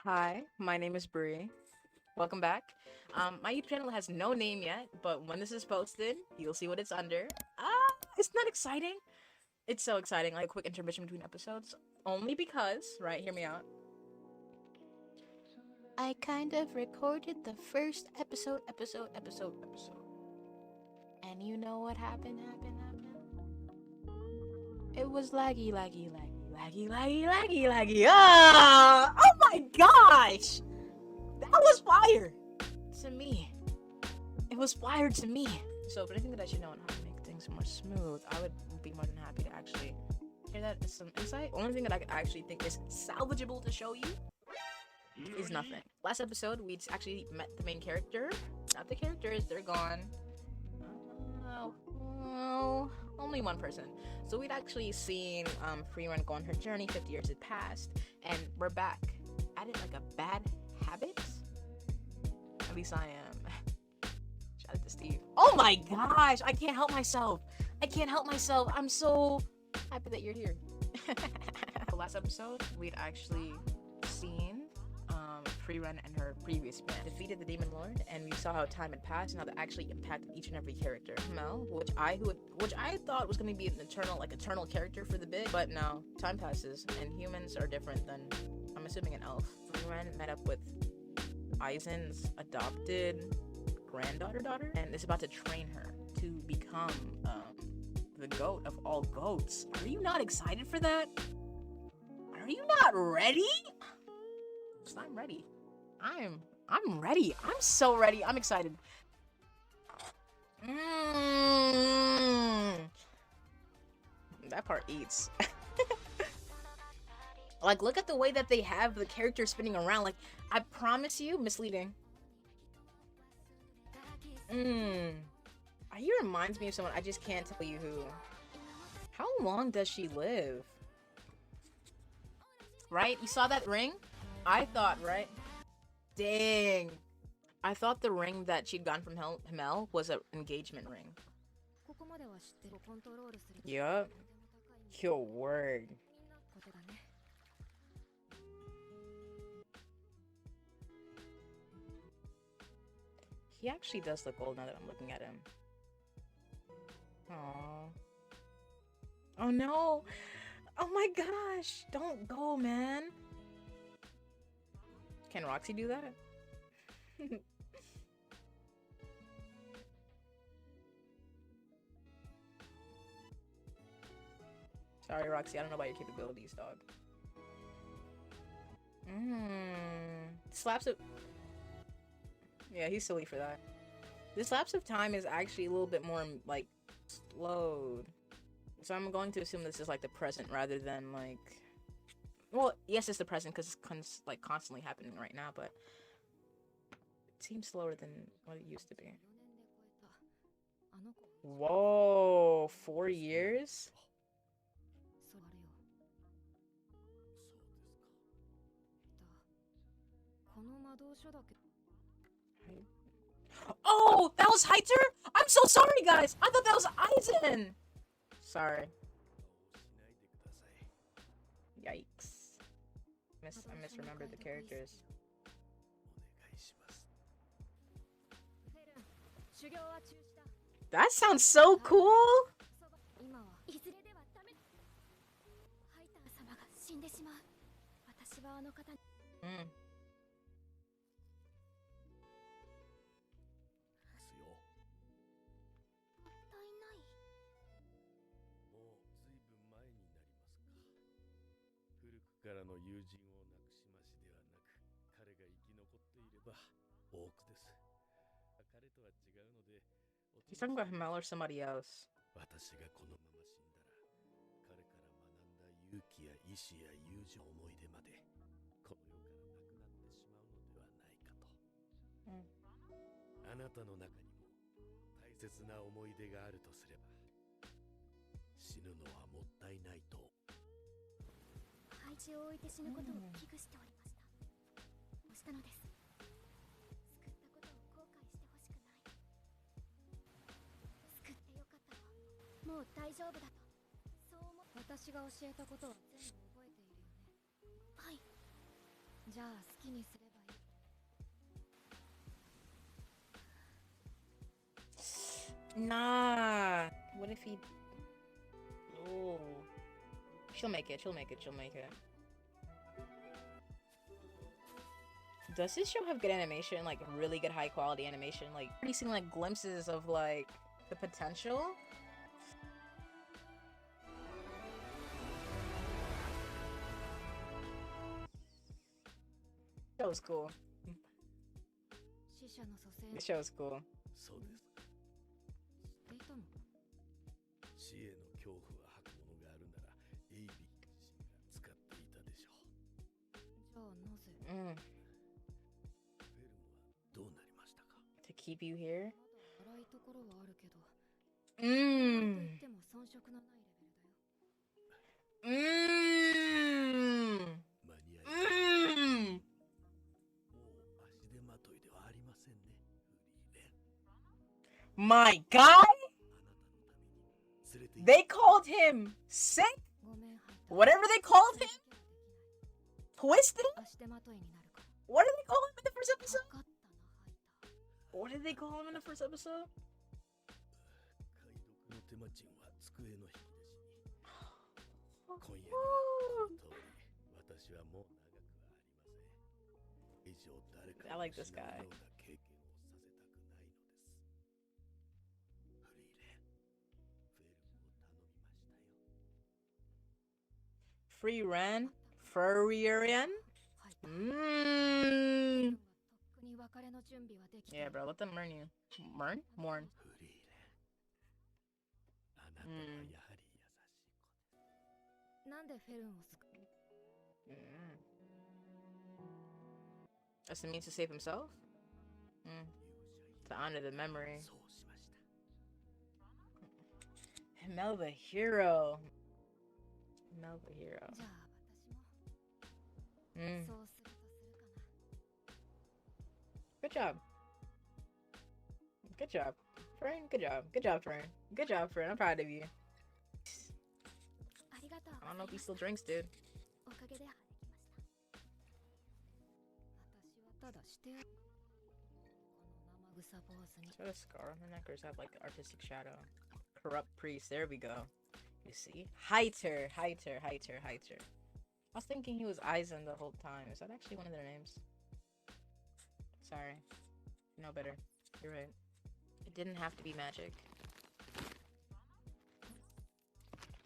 Hi, my name is Bree. Welcome back. My YouTube channel has no name yet, but when this is posted, you'll see what it's under. Isn't that exciting? It's so exciting, like a quick intermission between episodes. Only because, right, hear me out. I kind of recorded the first episode. And you know what happened? It was laggy. Oh my gosh! That was fire! To me. It was fire to me. So if anything that I should know on how to make things more smooth, I would be more than happy to actually hear that as some insight. Only thing that I actually think is salvageable to show you is nothing. Last episode, we actually met the main character. Not the characters, they're gone. Oh, only one person. So we'd actually seen Frieren go on her journey, 50 years had passed, and we're back at it like a bad habit. At least I am. Shout out to Steve. Oh my gosh, I can't help myself. I'm so happy that you're here. The last episode, we'd actually seen Frieren and her previous man defeated the Demon Lord, and we saw how time had passed and how that actually impacted each and every character. Mel, which I thought was going to be an eternal character for the bit, but no, time passes, and humans are different than, I'm assuming, an elf. Frieren met up with Aizen's adopted daughter, and is about to train her to become the goat of all goats. Are you not excited for that? Are you not ready? I'm ready. I'm ready. I'm so ready. I'm excited. That part eats. Like, look at the way that they have the character spinning around. Like, I promise you, misleading. He reminds me of someone. I just can't tell you who. How long does she live? Right? You saw that ring? I thought, right? Dang. I thought the ring that she'd gotten from Himmel was an engagement ring. Yup. Your word. He actually does look old now that I'm looking at him. Aww. Oh no! Oh my gosh! Don't go, man! Can Roxy do that? Sorry, Roxy, I don't know about your capabilities, dog. Slaps of... Yeah, he's silly for that. This lapse of time is actually a little bit more, like, slowed. So I'm going to assume this is, like, the present rather than, like... Well, yes, it's the present because it's, like, constantly happening right now, but... It seems slower than what it used to be. Whoa, 4 years? Oh, that was Heiter? I'm so sorry, guys. I thought that was Aizen. Sorry. Yikes. I misremembered the characters. That sounds so cool. He's talking about Himmel or somebody else. Nah. What if he... Oh. She'll make it. She'll make it. She'll make it. Does this show have good animation? Like, really good high quality animation? Like, already seeing, like, glimpses of, like, the potential? That was cool. The show was cool. To keep you here? My God! They called him sick? Whatever they called him? Twisted? What did they call him in the first episode? What did they call him in the first episode? I like this guy. Frieren? Frieren? Yeah, bro, let them mourn you. Mourn? Mourn. That's the means to save himself? To honor the memory. Mel the hero. Mel the hero. Good job. Good job. Frieren, good job. Good job, Frieren. Good job, Frieren. I'm proud of you. I don't know if he still drinks, dude. Is that a scar on her neck or is that like artistic shadow? Corrupt priest. There we go. You see? Heiter. Heiter. Heiter. Heiter. I was thinking he was Eisen the whole time. Is that actually one of their names? Sorry. You know better. You're right. It didn't have to be magic.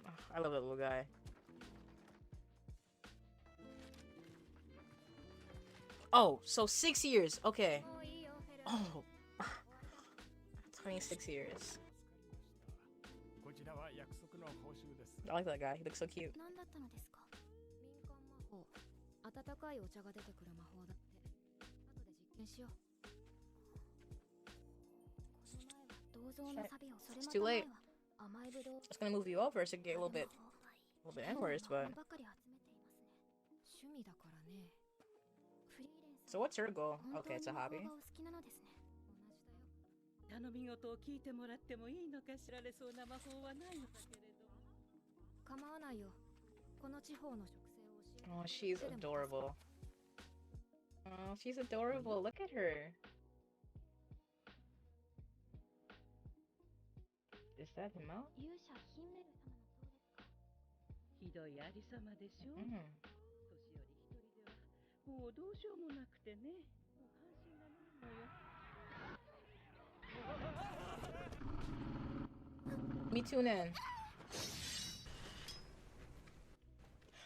Oh, I love that little guy. Oh, so 6 years. Okay. Oh. 26 years. I like that guy. He looks so cute. It's too late. I was gonna move you over so get a little bit inwards, but... So what's her goal? Okay, it's a hobby. Oh, she's adorable. Oh, she's adorable. Look at her. Is that him out? Me tune in.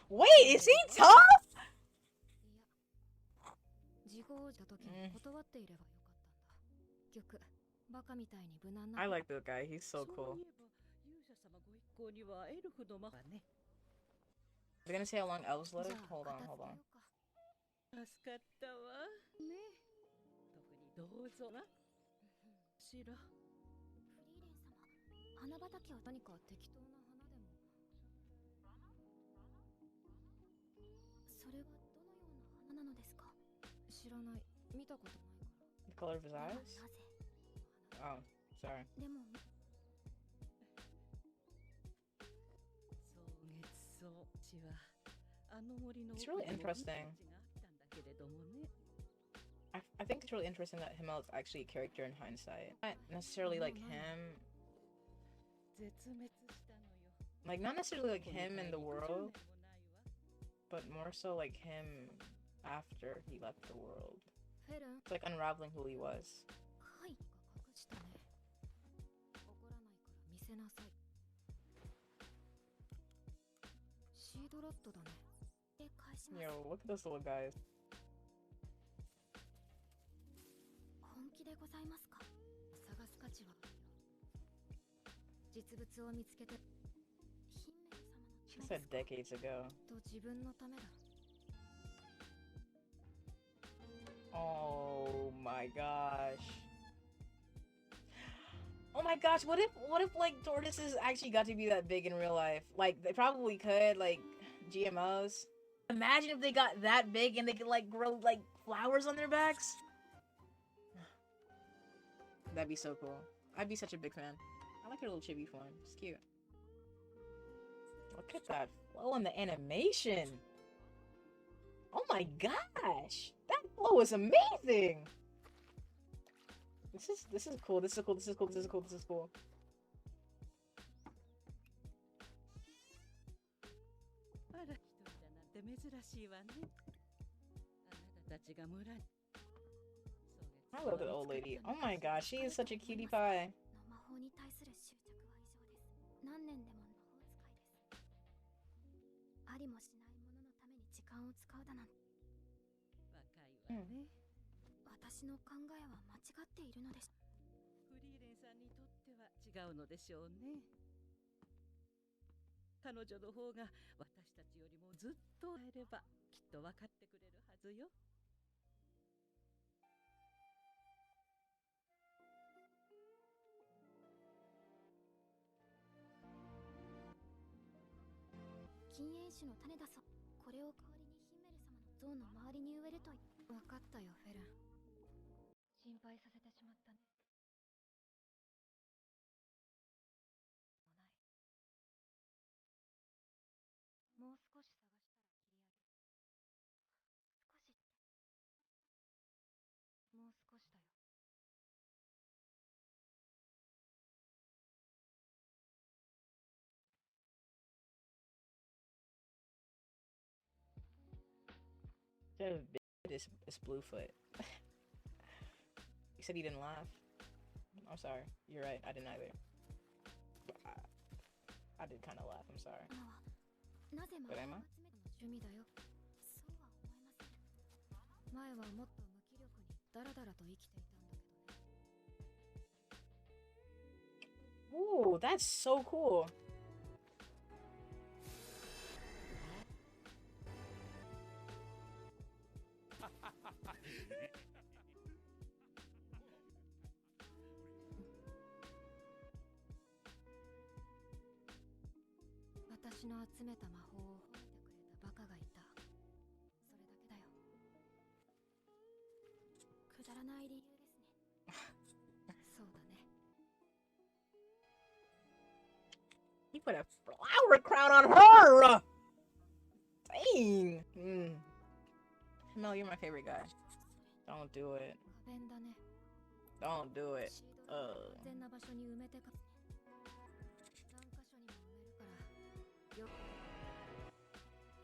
Wait, is he tough? I like the guy. He's so cool. They're gonna say how long elves live? Hold on, hold on. The color of his eyes? Oh, sorry. It's really interesting. I think it's really interesting that Himmel is actually a character in hindsight. Not necessarily like him. Like, not necessarily like him in the world, but more so like him after he left the world. It's like unraveling who he was. Yo, look at this little guy. She said decades ago. Oh my gosh. Oh my gosh, what if like tortoises actually got to be that big in real life? Like, they probably could, like GMOs. Imagine if they got that big and they could like grow like flowers on their backs. That'd be so cool. I'd be such a big fan. I like her little chibi form. It's cute. Look at that flow and the animation. Oh my gosh, that flow is amazing. This is cool. This is cool. This is cool. This is cool. This is cool. I love the old lady. Oh my gosh, she is such a cutie pie. This Bluefoot. You said he didn't laugh. I'm sorry. You're right. I didn't either. I did kind of laugh. I'm sorry. But am I? Ooh, that's so cool. He put a flower crown on her! Dang! Mel, you're my favorite guy. Don't do it. Don't do it.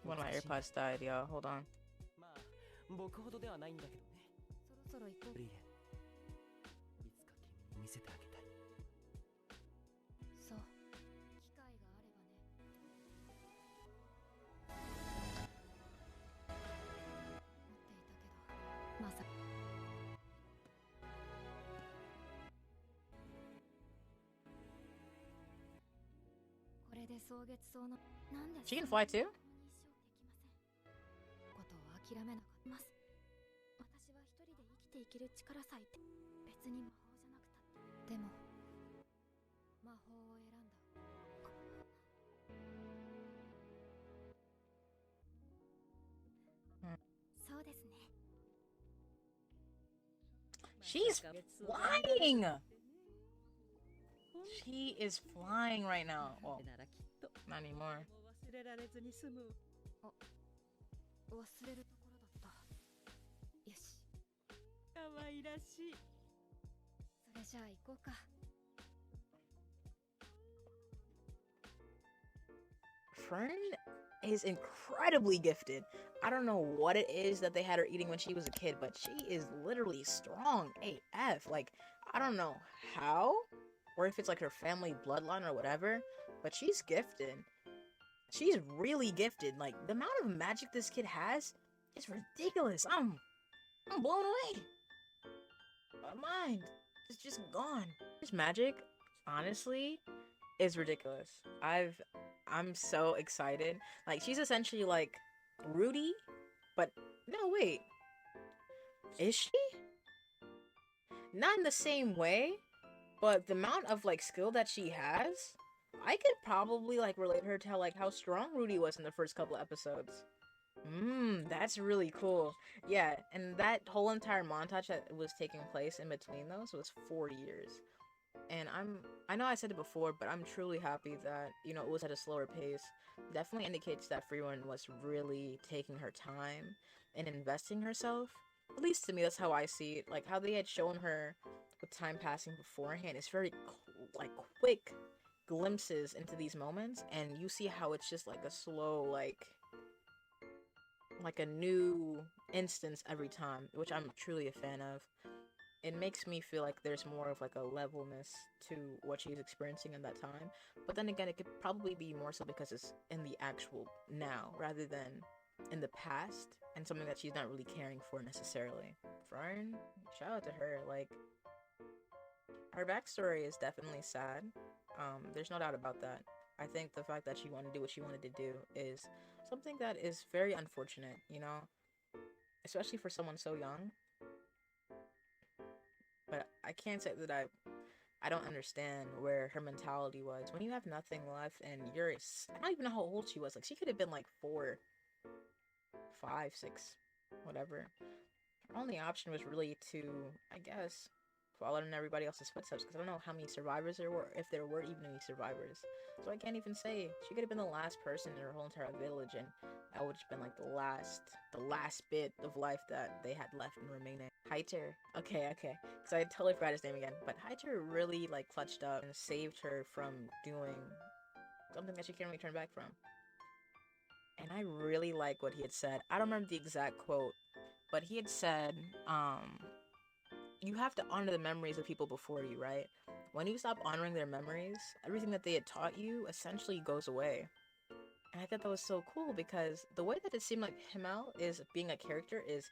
One of my AirPods died, y'all. Hold on. She can fly too? She's flying! She is flying right now. Well, not anymore. Fern is incredibly gifted. I don't know what it is that they had her eating when she was a kid, but she is literally strong AF. Like, I don't know how, or if it's like her family bloodline or whatever, but she's gifted. She's really gifted. Like, the amount of magic this kid has is ridiculous. I'm blown away. My mind is just gone. This magic, honestly, is ridiculous. I'm so excited. Like, she's essentially like Rudy, but no, wait. Is she? Not in the same way, but the amount of like skill that she has, I could probably like relate her to like how strong Rudy was in the first couple episodes. That's really cool. Yeah, and that whole entire montage that was taking place in between those was 4 years. And I know I said it before, but I'm truly happy that, you know, it was at a slower pace. Definitely indicates that Frieren was really taking her time and investing herself. At least to me, that's how I see it. Like, how they had shown her with time passing beforehand, it's very like quick glimpses into these moments, and you see how it's just like a slow like a new instance every time, which I'm truly a fan of. It makes me feel like there's more of like a levelness to what she's experiencing in that time. But then again, it could probably be more so because it's in the actual now rather than in the past, and something that she's not really caring for necessarily. Frieren, shout out to her. Like, her backstory is definitely sad. There's no doubt about that. I think the fact that she wanted to do what she wanted to do is something that is very unfortunate, you know, especially for someone so young. But I can't say that I don't understand where her mentality was. When you have nothing left and I don't even know how old she was. Like, she could have been like 4, 5, 6, whatever. Her only option was really to, I guess, follow in everybody else's footsteps, because I don't know how many survivors there were, if there were even any survivors. So I can't even say. She could have been the last person in her whole entire village, and that would have been like the last bit of life that they had left and remaining. Heiter. Okay. Because I totally forgot his name again. But Heiter really like clutched up and saved her from doing something that she can't really turn back from. And I really like what he had said. I don't remember the exact quote, but he had said, you have to honor the memories of people before you, right? When you stop honoring their memories, everything that they had taught you essentially goes away. And I thought that was so cool, because the way that it seemed like Himmel is being a character is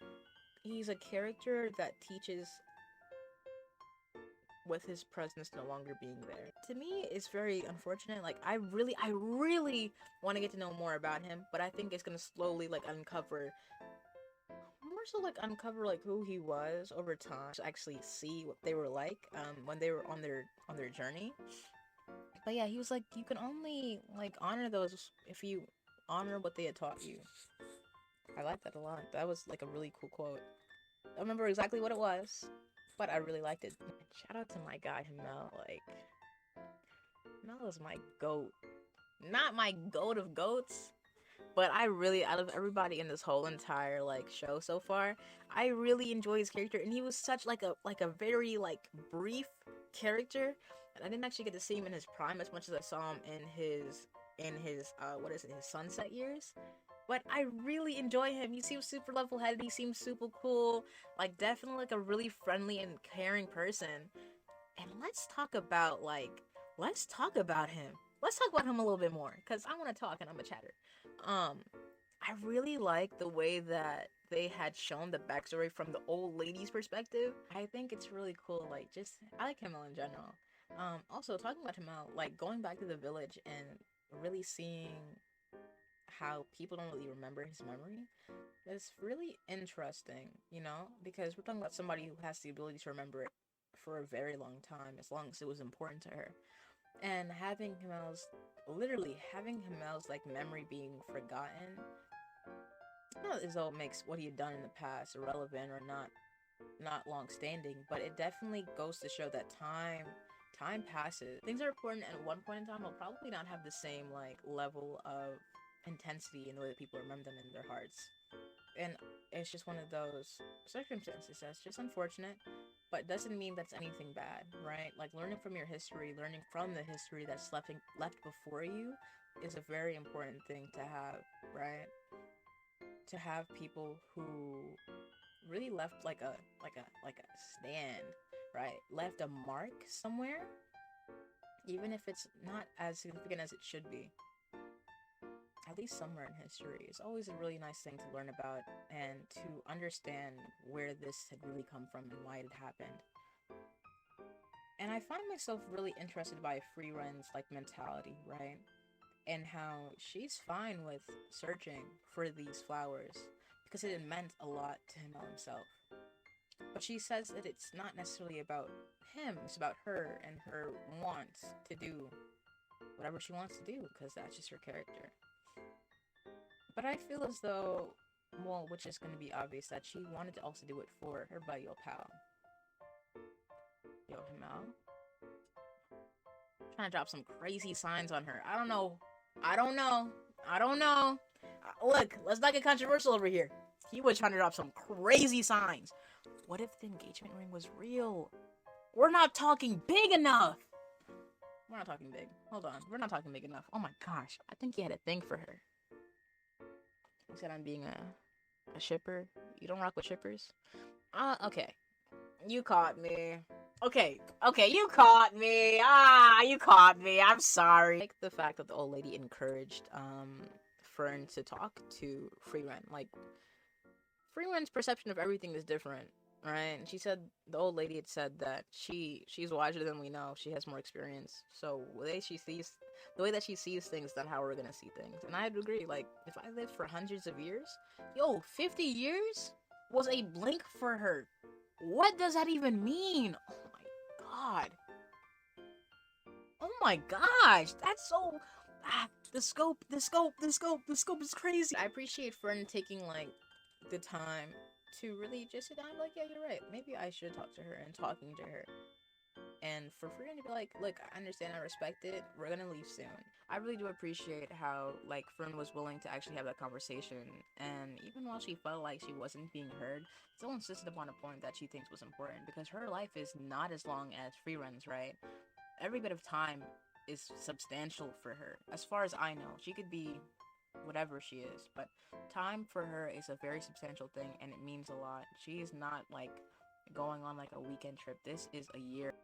he's a character that teaches with his presence no longer being there. To me, it's very unfortunate. Like, I really want to get to know more about him, but I think it's gonna slowly like uncover like who he was over time, to actually see what they were like when they were on their journey. But yeah, he was like, you can only like honor those if you honor what they had taught you. I like that a lot. That was like a really cool quote. I don't remember exactly what it was, but I really liked it. Shout out to my guy Mel. Like, Mel is my goat. Not my goat of goats, but out of everybody in this whole entire like show so far, I really enjoy his character, and he was such like a very like brief character, and I didn't actually get to see him in his prime as much as I saw him in his what is it, his sunset years. But I really enjoy him. He seems super level headed. He seems super cool. Like, definitely like a really friendly and caring person. And let's talk about him. Let's talk about him a little bit more, because I want to talk and I'm a chatter. I really like the way that they had shown the backstory from the old lady's perspective. I think it's really cool. Like, just, I like Himmel in general. Also talking about Himmel, like going back to the village and really seeing how people don't really remember his memory is really interesting, you know, because we're talking about somebody who has the ability to remember it for a very long time, as long as it was important to her. And having Himmel's like memory being forgotten, not as though it makes what he had done in the past irrelevant or not long standing, but it definitely goes to show that time passes. Things are important, and at one point in time will probably not have the same like level of intensity in the way that people remember them in their hearts. And it's just one of those circumstances that's just unfortunate, but doesn't mean that's anything bad, right? Like learning from your history, learning from the history that's left before you is a very important thing to have, right? To have people who really left like a stand, right? Left a mark somewhere, even if it's not as significant as it should be. At least somewhere in history. It's always a really nice thing to learn about and to understand where this had really come from and why it had happened. And I find myself really interested by Freeren's like mentality, right? And how she's fine with searching for these flowers because it had meant a lot to him himself. But she says that it's not necessarily about him, it's about her and her wants to do whatever she wants to do because that's just her character. But I feel as though, well, which is going to be obvious, that she wanted to also do it for her buddy, Yo Pal. Yo Himel. Trying to drop some crazy signs on her. I don't know. I don't know. I don't know. Look, let's not get controversial over here. He was trying to drop some crazy signs. What if the engagement ring was real? We're not talking big enough. We're not talking big. Hold on. We're not talking big enough. Oh my gosh. I think he had a thing for her. He said I'm being a shipper. You don't rock with shippers? Okay. You caught me. Okay, you caught me. You caught me. I'm sorry. I like the fact that the old lady encouraged Fern to talk to Frieren. Like Frieren's perception of everything is different, right? And she said the old lady had said that she's wiser than we know. She has more experience. So the way that she sees things, not how we're gonna see things. And I'd agree. Like if I lived for hundreds of years, 50 years was a blink for her. What does that even mean? God. Oh my gosh, that's so. The scope is crazy. I appreciate Fern taking like the time to really just sit down. Like, yeah, you're right. Maybe I should talk to her and talking to her. And for Frieren to be like, look, I understand, I respect it. We're gonna leave soon. I really do appreciate how like Fern was willing to actually have that conversation, and even while she felt like she wasn't being heard, still insisted upon a point that she thinks was important because her life is not as long as Frieren's, right? Every bit of time is substantial for her. As far as I know, she could be whatever she is, but time for her is a very substantial thing and it means a lot. She is not like going on like a weekend trip. This is a year.